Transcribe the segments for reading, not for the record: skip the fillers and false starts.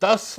10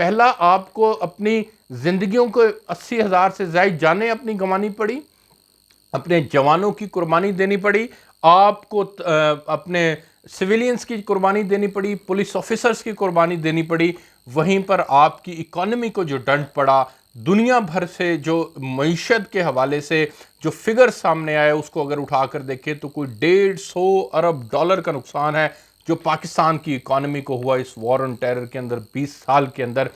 پہلا آپ کو اپنی زندگیوں کو 80,000 سے زائد جانیں اپنی گنوانی پڑی، اپنے جوانوں کی قربانی دینی پڑی، آپ کو اپنے سویلینز کی قربانی دینی پڑی، پولیس آفیسرز کی قربانی دینی پڑی، وہیں پر آپ کی اکانومی کو جو ڈنٹ پڑا، دنیا بھر سے جو معیشت کے حوالے سے جو فگر سامنے آئے اس کو اگر اٹھا کر دیکھیں تو کوئی 150 ارب ڈالر کا نقصان ہے جو پاکستان کی اکانومی کو ہوا اس وار آن ٹیرر کے اندر 20 سال کے اندر۔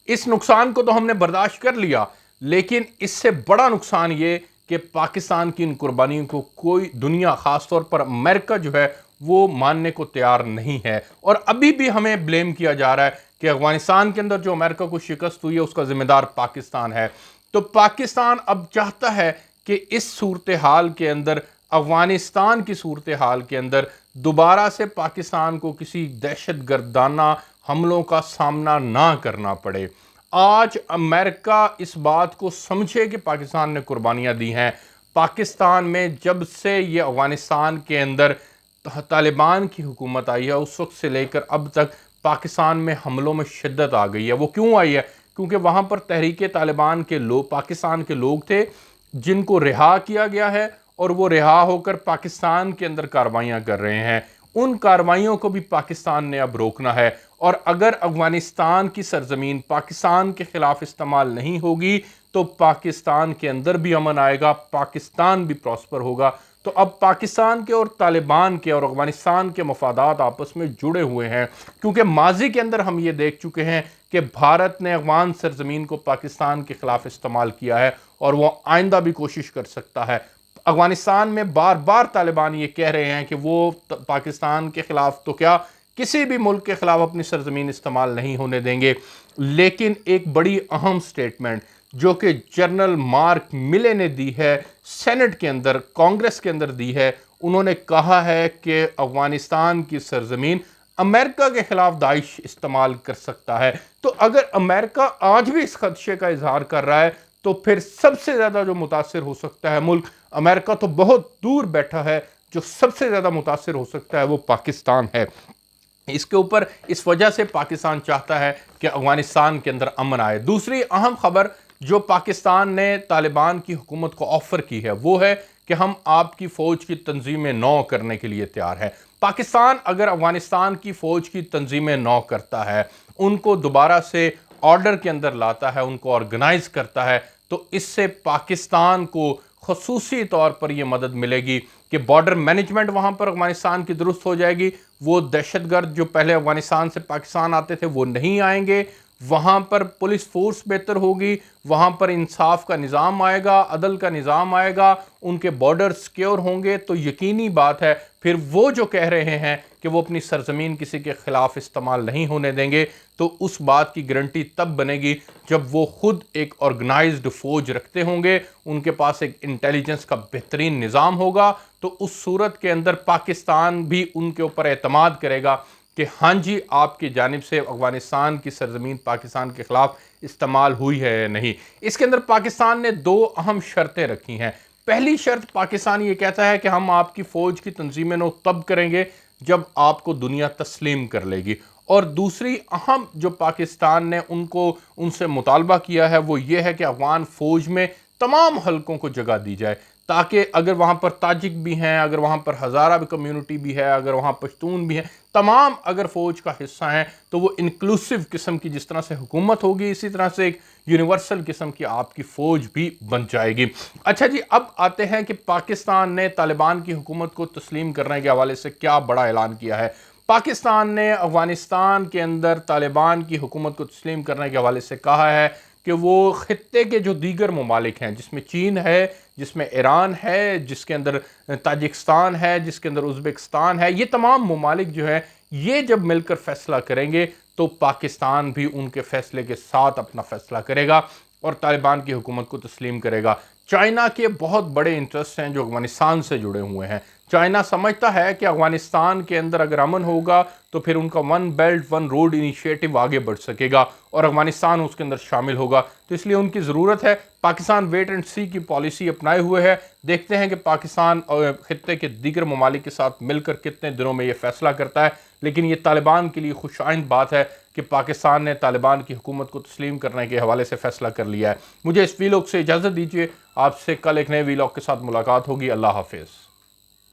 اس نقصان کو تو ہم نے برداشت کر لیا، لیکن اس سے بڑا نقصان یہ کہ پاکستان کی ان قربانیوں کو کوئی دنیا، خاص طور پر امریکہ جو ہے وہ ماننے کو تیار نہیں ہے، اور ابھی بھی ہمیں بلیم کیا جا رہا ہے کہ افغانستان کے اندر جو امریکہ کو شکست ہوئی ہے اس کا ذمہ دار پاکستان ہے۔ تو پاکستان اب چاہتا ہے کہ اس صورتحال کے اندر، افغانستان کی صورتحال کے اندر دوبارہ سے پاکستان کو کسی دہشت گردانہ حملوں کا سامنا نہ کرنا پڑے۔ آج امریکہ اس بات کو سمجھے کہ پاکستان نے قربانیاں دی ہیں۔ پاکستان میں جب سے یہ افغانستان کے اندر طالبان کی حکومت آئی ہے اس وقت سے لے کر اب تک پاکستان میں حملوں میں شدت آ گئی ہے۔ وہ کیوں آئی ہے؟ کیونکہ وہاں پر تحریک طالبان کے لوگ، پاکستان کے لوگ تھے جن کو رہا کیا گیا ہے، اور وہ رہا ہو کر پاکستان کے اندر کارروائیاں کر رہے ہیں۔ ان کارروائیوں کو بھی پاکستان نے اب روکنا ہے، اور اگر افغانستان کی سرزمین پاکستان کے خلاف استعمال نہیں ہوگی تو پاکستان کے اندر بھی امن آئے گا، پاکستان بھی پراسپر ہوگا۔ تو اب پاکستان کے اور طالبان کے اور افغانستان کے مفادات آپس میں جڑے ہوئے ہیں، کیونکہ ماضی کے اندر ہم یہ دیکھ چکے ہیں کہ بھارت نے افغان سرزمین کو پاکستان کے خلاف استعمال کیا ہے، اور وہ آئندہ بھی کوشش کر سکتا ہے۔ افغانستان میں بار بار طالبان یہ کہہ رہے ہیں کہ وہ پاکستان کے خلاف تو کیا، کسی بھی ملک کے خلاف اپنی سرزمین استعمال نہیں ہونے دیں گے، لیکن ایک بڑی اہم سٹیٹمنٹ جو کہ جنرل مارک ملے نے دی ہے، سینٹ کے اندر، کانگریس کے اندر دی ہے، انہوں نے کہا ہے کہ افغانستان کی سرزمین امریکہ کے خلاف داعش استعمال کر سکتا ہے۔ تو اگر امریکہ آج بھی اس خدشے کا اظہار کر رہا ہے تو پھر سب سے زیادہ جو متاثر ہو سکتا ہے ملک، امریکہ تو بہت دور بیٹھا ہے، جو سب سے زیادہ متاثر ہو سکتا ہے وہ پاکستان ہے۔ اس کے اوپر اس وجہ سے پاکستان چاہتا ہے کہ افغانستان کے اندر امن آئے۔ دوسری اہم خبر جو پاکستان نے طالبان کی حکومت کو آفر کی ہے وہ ہے کہ ہم آپ کی فوج کی تنظیمیں نو کرنے کے لیے تیار ہے۔ پاکستان اگر افغانستان کی فوج کی تنظیمیں نو کرتا ہے، ان کو دوبارہ سے آرڈر کے اندر لاتا ہے، ان کو آرگنائز کرتا ہے، تو اس سے پاکستان کو خصوصی طور پر یہ مدد ملے گی کہ بارڈر مینجمنٹ وہاں پر افغانستان کی درست ہو جائے گی، وہ دہشت گرد جو پہلے افغانستان سے پاکستان آتے تھے وہ نہیں آئیں گے، وہاں پر پولیس فورس بہتر ہوگی، وہاں پر انصاف کا نظام آئے گا، عدل کا نظام آئے گا، ان کے بارڈر سیکیور ہوں گے، تو یقینی بات ہے پھر وہ جو کہہ رہے ہیں کہ وہ اپنی سرزمین کسی کے خلاف استعمال نہیں ہونے دیں گے، تو اس بات کی گارنٹی تب بنے گی جب وہ خود ایک آرگنائزڈ فوج رکھتے ہوں گے، ان کے پاس ایک انٹیلیجنس کا بہترین نظام ہوگا، تو اس صورت کے اندر پاکستان بھی ان کے اوپر اعتماد کرے گا کہ ہاں جی آپ کی جانب سے افغانستان کی سرزمین پاکستان کے خلاف استعمال ہوئی ہے یا نہیں۔ اس کے اندر پاکستان نے دو اہم شرطیں رکھی ہیں۔ پہلی شرط پاکستان یہ کہتا ہے کہ ہم آپ کی فوج کی تنظیمیں نو تب کریں گے جب آپ کو دنیا تسلیم کر لے گی، اور دوسری اہم جو پاکستان نے ان سے مطالبہ کیا ہے وہ یہ ہے کہ افغان فوج میں تمام حلقوں کو جگہ دی جائے، تاکہ اگر وہاں پر تاجک بھی ہیں، اگر وہاں پر ہزارہ کمیونٹی بھی ہے، اگر وہاں پشتون بھی ہیں، تمام اگر فوج کا حصہ ہیں تو وہ انکلوسیو قسم کی جس طرح سے حکومت ہوگی اسی طرح سے ایک یونیورسل قسم کی آپ کی فوج بھی بن جائے گی۔ اچھا جی، اب آتے ہیں کہ پاکستان نے طالبان کی حکومت کو تسلیم کرنے کے حوالے سے کیا بڑا اعلان کیا ہے۔ پاکستان نے افغانستان کے اندر طالبان کی حکومت کو تسلیم کرنے کے حوالے سے کہا ہے کہ وہ خطے کے جو دیگر ممالک ہیں، جس میں چین ہے، جس میں ایران ہے، جس کے اندر تاجکستان ہے، جس کے اندر ازبکستان ہے، یہ تمام ممالک جو ہیں یہ جب مل کر فیصلہ کریں گے تو پاکستان بھی ان کے فیصلے کے ساتھ اپنا فیصلہ کرے گا اور طالبان کی حکومت کو تسلیم کرے گا۔ چائنا کے بہت بڑے انٹرسٹ ہیں جو افغانستان سے جڑے ہوئے ہیں۔ چائنا سمجھتا ہے کہ افغانستان کے اندر اگر امن ہوگا تو پھر ان کا one belt one road initiative آگے بڑھ سکے گا اور افغانستان اس کے اندر شامل ہوگا، تو اس لیے ان کی ضرورت ہے۔ پاکستان ویٹ اینڈ سی کی پالیسی اپنائے ہوئے ہے، دیکھتے ہیں کہ پاکستان خطے کے دیگر ممالک کے ساتھ مل کر کتنے دنوں میں یہ فیصلہ کرتا ہے، لیکن یہ طالبان کے لیے خوش آئند بات ہے کہ کہ پاکستان نے طالبان کی حکومت کو تسلیم کرنے کے حوالے سے فیصلہ کر لیا ہے۔ مجھے اس ویلاگ سے اجازت دیجیے، آپ سے کل ایک نئے ویلاگ کے ساتھ ملاقات ہوگی۔ اللہ حافظ۔